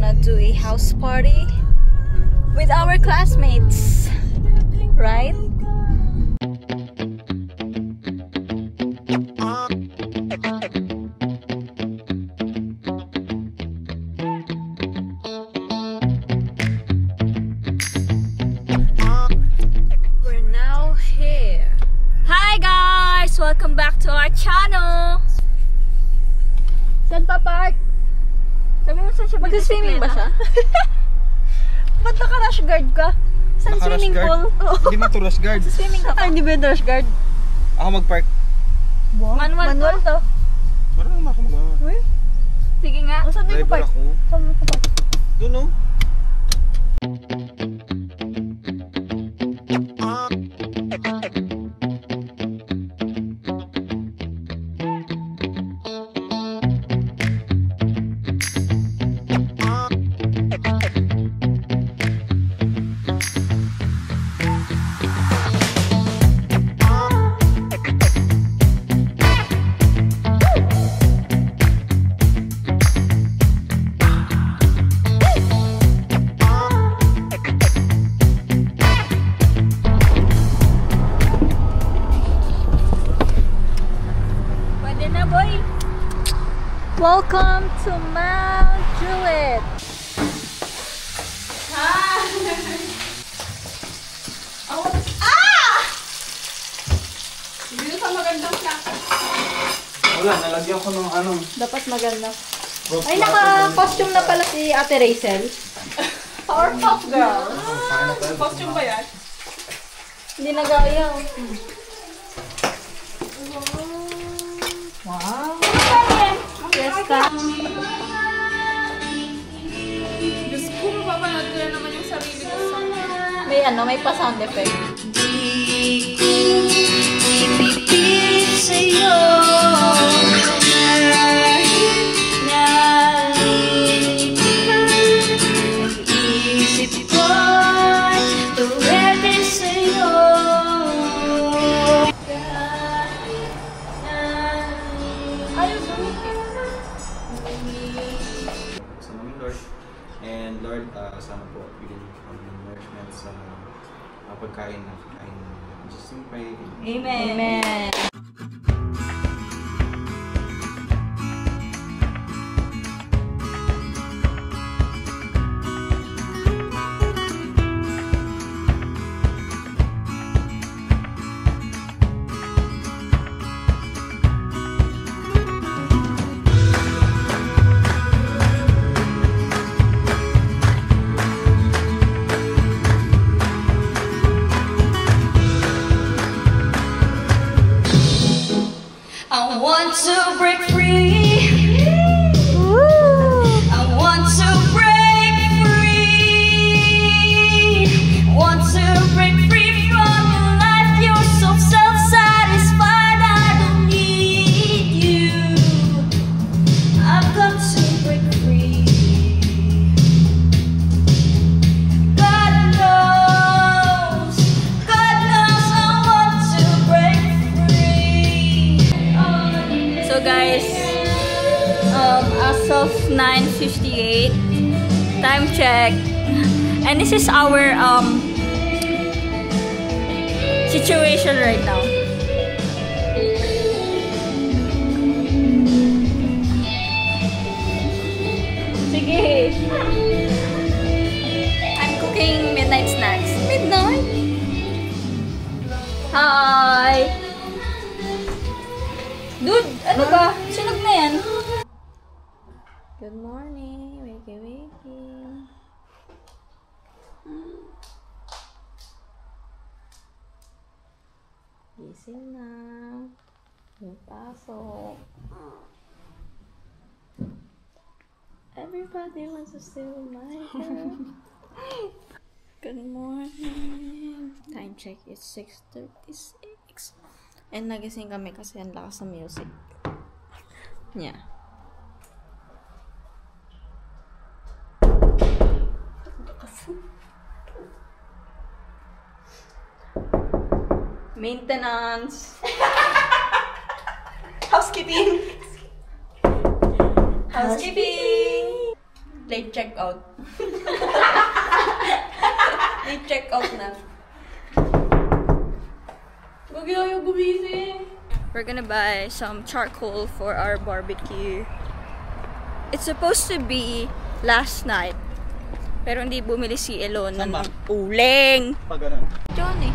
gonna do a house party with our classmates, right? We're now here. Hi guys! Welcome back to our channel! Saan pa park? Sabi mo saan siya mag-swimming ba siya? Ba't naka-rush guard ka? Saan swimming pool? Hindi mo to rush guard. Sa swimming ka pa? Ay, hindi ba yung rush guard? Ako mag-park. Manual to. Marunong na ako mag-park. Sige nga. O, saan mo yung Driver park? ako. Saan mo yung park? Doon no? Welcome to Mount Juliet. Dito sa magandang plaka. Wala, nalagyan ko ng ano. Dapat maganda. Ay, naka-costume na pala si Ate Rachel. Powerpuff Girl. Costume ba yan? Hindi nag-ayaw. Wow. Fiesta. Diyos ko, mapapanood ko na naman yung sarili ko sa... May ano, may pa-sound effect. Ipipilit sa'yo na isip ko'y tuwede sa'yo. Ayaw gamitin. Sa namin Lord. And Lord, sana po bigyan niyo kami ng nourishment sa pagkain na kakain. Just in pray. Amen. Amen. I want to break free. I want to break free. Want to break free from your life. You're so self-satisfied. I don't need you. I've got to break free. God knows I want to break free. So guys, as of 9:58, time check, and this is our situation right now. Sige. I'm cooking midnight snacks. Midnight? Hi! Dude, ano ba? Sunog na yan. Good morning. Wakey, wakey. Gising na. May pasok. Everybody wants to stay with my girl. Good morning. Time check is 6:36. And nagising kami kasi ang lakas ng music. Yeah. Maintenance. Housekeeping. Housekeeping. Late check out. Late check out na. Huwag ayaw gumising. We're gonna buy some charcoal for our barbecue. It's supposed to be last night. Pero hindi bumili si Elon ng uling. Pag ganun. Johnny.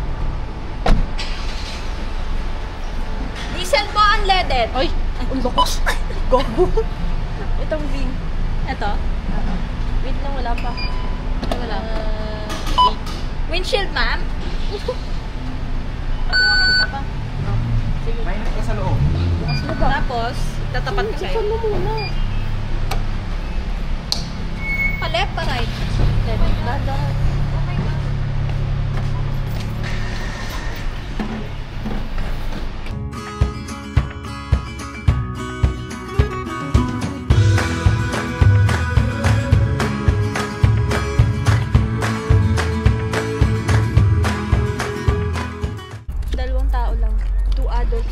Diesel po unleaded. Ay! Ang lakas! Gago! Itong green. Ito? Wait lang, wala pa. Ay, wala. Windshield, ma'am? Mainit ka sa loob. Tapos, tatapat ko sa'yo. Saan mo muna? Pa left, pa right. Left. Dahan. Oh my God.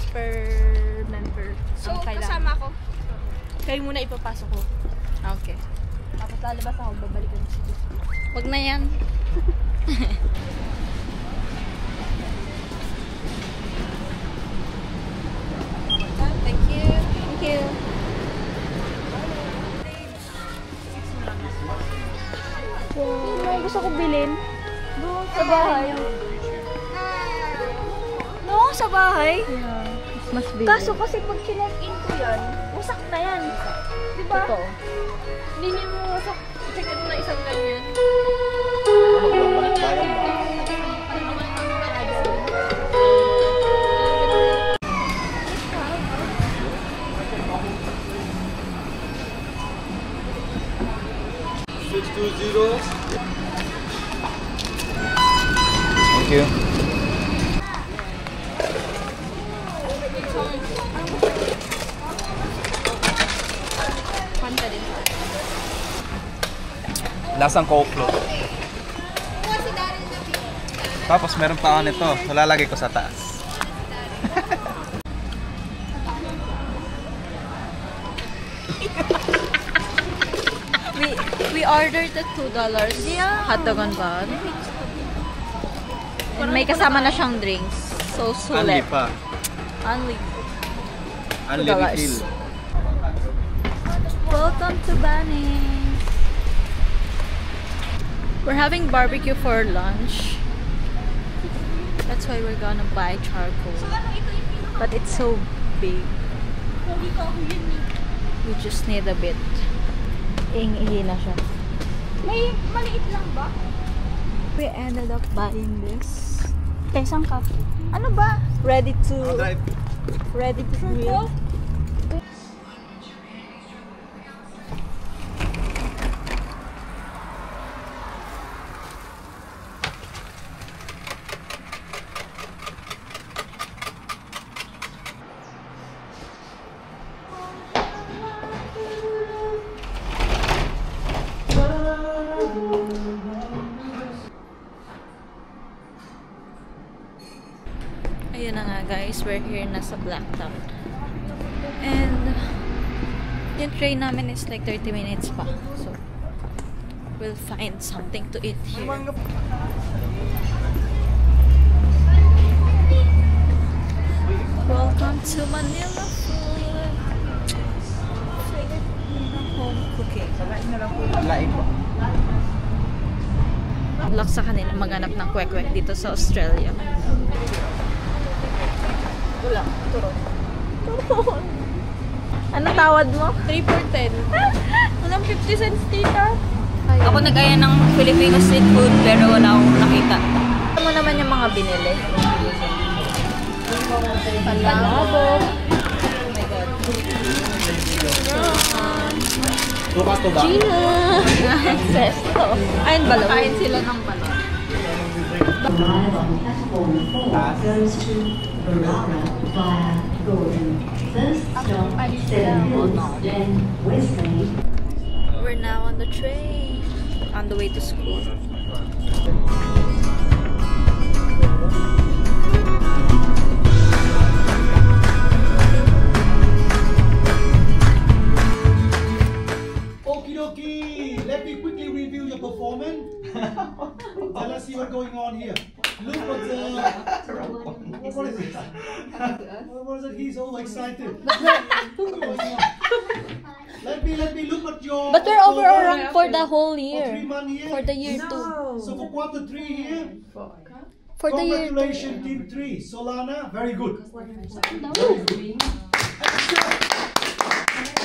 Per member. So, ang kailangan. kasama ko. Kayo muna ipapasok ko. Okay. Tapos lalabas ako, babalikan ko si Jessica. Wag na yan. Thank you. Thank you. Ano gusto ko bilhin? Doon sa bahay. No, sa bahay. Mas bilhin. Kaso kasi pag chinek-in ko yan, wasak na yan. Diba? Totoo. Hindi niyo mo wasak. Check mo na isang ganyan. Bayan ba? Thank you. Fanta din. Lasang Coke float. Tapos meron pa ako nito. Lalagay ko sa taas. We ordered the $2 hot dog on bun. And may kasama na siyang drinks. So, Unli sulit. pa. Unli. Unli $2. refill. Welcome to Bunny's. We're having barbecue for lunch. That's why we're gonna buy charcoal. But it's so big. We just need a bit. Ihi na siya. May maliit lang ba? We ended up buying this. Isang cup. Ano ba? Ready to grill. Ayun na nga guys, we're here na sa Blacktown. And yung train namin is like 30 minutes pa. So, we'll find something to eat here. Welcome to Manila food. Home cooking. Lain po. Luck sa kanila maghanap ng kwek-kwek dito sa Australia. Wala. Turon. Ano tawad mo? 3 for 10. Walang 50 cents, tita. Ako nag-aya ng Filipino street food pero wala akong nakita. Ano mo naman yung mga binili? Palabo. Oh my God. Tuba-tuba. Sesto. Ayun ba? Kain sila ng balon. Goes to Barara via Gordon. First stop, 7 Hills, then Westlake. We're now on the train. On the way to school. Okie dokie! Let's on here. Look what what is it? What is it? He's all excited. Let me look at your. But we're overall for the whole For year. 3 months here. For the year 2. So for quarter 3 here. For the year 2. Congratulations, Team 3. Solana, very good.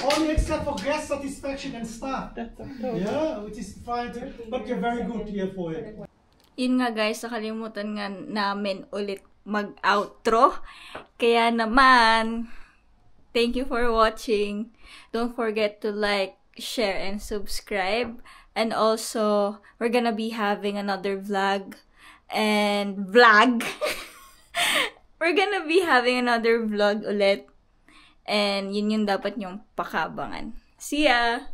Only except for guest satisfaction and staff. Yeah, which is fine. But you're very good here for it. Yun nga guys, nakalimutan nga namin ulit mag-outro. Kaya naman, thank you for watching. Don't forget to like, share, and subscribe. And also, we're gonna be having another vlog. We're gonna be having another vlog ulit. And yun yung dapat nyong pakabangan. See ya!